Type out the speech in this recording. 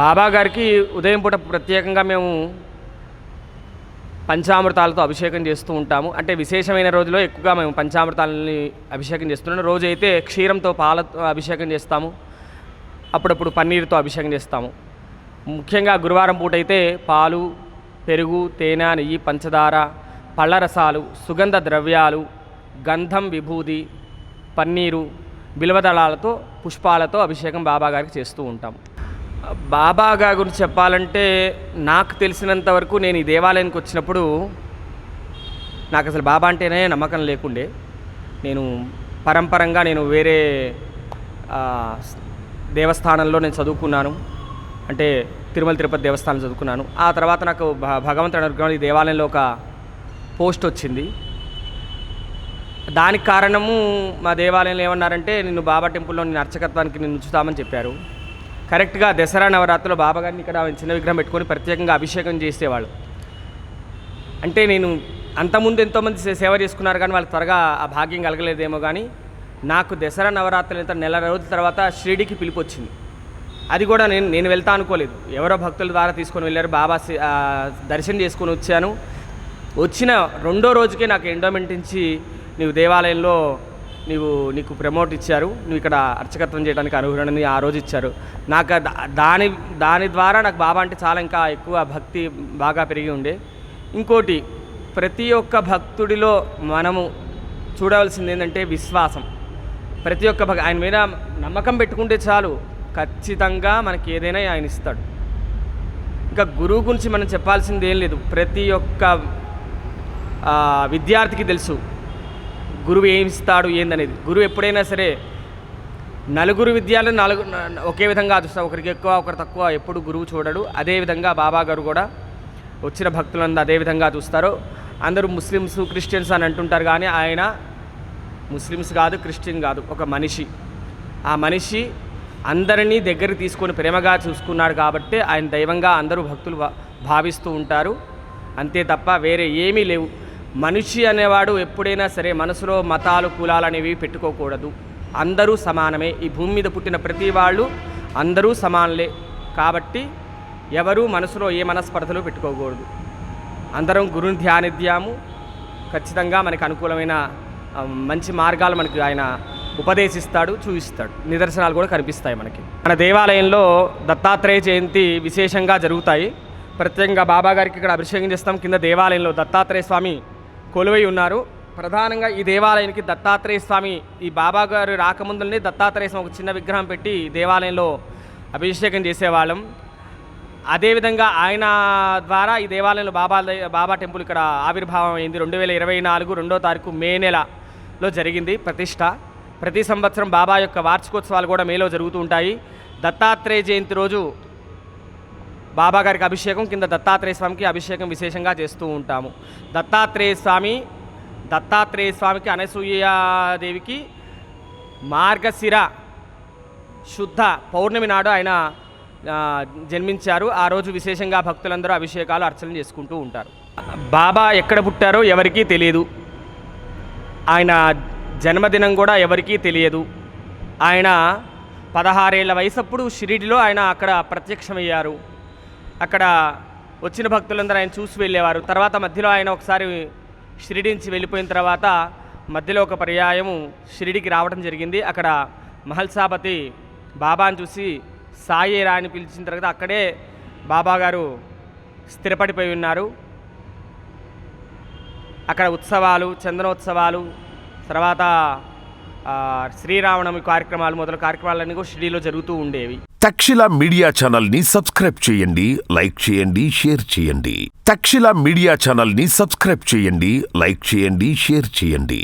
బాబా గారికి ఉదయం పూట ప్రత్యేకంగా మేము పంచామృతాలతో అభిషేకం చేస్తూ ఉంటాము. అంటే విశేషమైన రోజులో ఎక్కువగా మేము పంచామృతాలని అభిషేకం చేస్తున్నాం. రోజు అయితే క్షీరంతో పాలతో అభిషేకం చేస్తాము, అప్పుడప్పుడు పన్నీరుతో అభిషేకం చేస్తాము. ముఖ్యంగా గురువారం పూట అయితే పాలు, పెరుగు, తేనె, నెయ్యి, పంచదార, పళ్ళ రసాలు, సుగంధ ద్రవ్యాలు, గంధం, విభూది, పన్నీరు, బిల్వదళాలతో, పుష్పాలతో అభిషేకం బాబా గారికి చేస్తూ ఉంటాము. బాబా గారి గురించి చెప్పాలంటే నాకు తెలిసినంత వరకు నేను ఈ దేవాలయానికి వచ్చినప్పుడు నాకు అసలు బాబా అంటేనే నమ్మకం లేకుండే. నేను పరంపరంగా వేరే దేవస్థానంలో నేను చదువుకున్నాను. అంటే తిరుమల తిరుపతి దేవస్థానం చదువుకున్నాను. ఆ తర్వాత నాకు భగవంతుడి అనుగ్రహం ఈ దేవాలయంలో ఒక పోస్ట్ వచ్చింది. దానికి కారణము మా దేవాలయంలో ఏమన్నారంటే నిన్ను బాబా టెంపుల్లో నేను అర్చకత్వానికి నిన్ను ఉంచుతామని చెప్పారు. కరెక్ట్గా దసరా నవరాత్రిలో బాబా గారిని ఇక్కడ చిన్న విగ్రహం పెట్టుకొని ప్రత్యేకంగా అభిషేకం చేసేవాళ్ళు. అంటే నేను అంతకుముందు ఎంతోమంది సేవ చేసుకున్నారు కానీ వాళ్ళకి త్వరగా ఆ భాగ్యం కలగలేదేమో. కానీ నాకు దసరా నవరాత్రులు నెల రోజుల తర్వాత షిరిడీకి పిలుపు వచ్చింది. అది కూడా నేను వెళ్తా అనుకోలేదు, ఎవరో భక్తుల ద్వారా తీసుకొని వెళ్ళారు. బాబా దర్శనం చేసుకొని వచ్చాను. వచ్చిన రెండో రోజుకే నాకు ఎండోమెంట్ నుంచి నీవు దేవాలయంలో నీకు ప్రమోట్ ఇచ్చారు, నువ్వు ఇక్కడ అర్చకత్వం చేయడానికి అనుగ్రహాన్ని ఆ రోజు ఇచ్చారు. నాకు దాని ద్వారా నాకు బాబా అంటే చాలా ఇంకా ఎక్కువ భక్తి బాగా పెరిగి ఉండే. ఇంకోటి, ప్రతి ఒక్క భక్తుడిలో మనము చూడవలసింది ఏంటంటే విశ్వాసం. ప్రతి ఒక్క ఆయన మీద నమ్మకం పెట్టుకుంటే చాలు, ఖచ్చితంగా మనకి ఏదైనా ఆయన ఇస్తాడు. ఇంకా గురువు గురించి మనం చెప్పాల్సింది ఏం లేదు. ప్రతి ఒక్క విద్యార్థికి తెలుసు గురువు ఏమి ఇస్తాడు ఏందనేది. గురువు ఎప్పుడైనా సరే నలుగురు విద్యార్థులు ఒకే విధంగా చూస్తాడు, ఒకరికి ఎక్కువ ఒకరు తక్కువ ఎప్పుడు గురువు చూడడు. అదేవిధంగా బాబా గారు కూడా వచ్చిన భక్తులందరూ అదేవిధంగా చూస్తారు. అందరూ ముస్లిమ్స్, క్రిస్టియన్స్ అని అంటుంటారు కానీ ఆయన ముస్లిమ్స్ కాదు, క్రిస్టియన్ కాదు, ఒక మనిషి. ఆ మనిషి అందరినీ దగ్గరికి తీసుకొని ప్రేమగా చూసుకున్నాడు కాబట్టి ఆయన దైవంగా అందరూ భక్తులు భావిస్తూ ఉంటారు. అంతే తప్ప వేరే ఏమీ లేవు. మనిషి అనేవాడు ఎప్పుడైనా సరే మనసులో మతాలు, కులాలు అనేవి పెట్టుకోకూడదు. అందరూ సమానమే. ఈ భూమి మీద పుట్టిన ప్రతి వాళ్ళు అందరూ సమానులే. కాబట్టి ఎవరూ మనసులో ఏ మనస్పర్ధలు పెట్టుకోకూడదు. అందరం గురుని ధ్యానిద్దాము. ఖచ్చితంగా మనకు అనుకూలమైన మంచి మార్గాలు మనకు ఆయన ఉపదేశిస్తాడు, చూపిస్తాడు. నిదర్శనాలు కూడా కనిపిస్తాయి మనకి. మన దేవాలయంలో దత్తాత్రేయ జయంతి విశేషంగా జరుగుతాయి. ప్రత్యేకంగా బాబా గారికి ఇక్కడ అభిషేకం చేస్తాం. కింద దేవాలయంలో దత్తాత్రేయ స్వామి కొలువై ఉన్నారు. ప్రధానంగా ఈ దేవాలయానికి దత్తాత్రేయ స్వామి, ఈ బాబా గారు రాకముందునే దత్తాత్రేయ స్వామి ఒక చిన్న విగ్రహం పెట్టి దేవాలయంలో అభిషేకం చేసేవాళ్ళం. అదేవిధంగా ఆయన ద్వారా ఈ దేవాలయంలో బాబా టెంపుల్ ఇక్కడ ఆవిర్భావం అయింది. 2024 2వ తారీఖు మే నెలలో జరిగింది ప్రతిష్ట. ప్రతి సంవత్సరం బాబా యొక్క వార్షికోత్సవాలు కూడా మేలో జరుగుతూ ఉంటాయి. దత్తాత్రేయ జయంతి రోజు బాబా గారికి అభిషేకం, కింద దత్తాత్రేయ స్వామికి అభిషేకం విశేషంగా చేస్తూ ఉంటాము. దత్తాత్రేయ స్వామికి అనసూయాదేవికి మార్గశిర శుద్ధ పౌర్ణమి నాడు ఆయన జన్మించారు. ఆ రోజు విశేషంగా భక్తులందరూ అభిషేకాలు, అర్చనలు చేసుకుంటూ ఉంటారు. బాబా ఎక్కడ పుట్టారో ఎవరికీ తెలియదు. ఆయన జన్మదినం కూడా ఎవరికీ తెలియదు. ఆయన 16 ఏళ్ల వయసప్పుడు షిరిడిలో ఆయన అక్కడ ప్రత్యక్షమయ్యారు. అక్కడ వచ్చిన భక్తులందరూ ఆయన చూసి వెళ్ళేవారు. తర్వాత మధ్యలో ఆయన ఒకసారి షిరిడి నుంచి వెళ్ళిపోయిన తర్వాత మధ్యలో ఒక పర్యాయము షిరిడికి రావడం జరిగింది. అక్కడ మహల్సాపతి బాబాను చూసి సాయేరా అని పిలిచిన తర్వాత అక్కడే బాబా గారు స్థిరపడిపోయి ఉన్నారు. అక్కడ ఉత్సవాలు, చందనోత్సవాలు, తర్వాత శ్రీరామనవమి కార్యక్రమాలు మొదలు కార్యక్రమాలన్నీ కూడా షిరిడీలో జరుగుతూ ఉండేవి. తక్షశిల మీడియా ఛానల్ ని సబ్స్క్రైబ్ చేయండి, లైక్ చేయండి, షేర్ చేయండి. తక్షశిల మీడియా ఛానల్ ని సబ్స్క్రైబ్ చేయండి, లైక్ చేయండి, షేర్ చేయండి.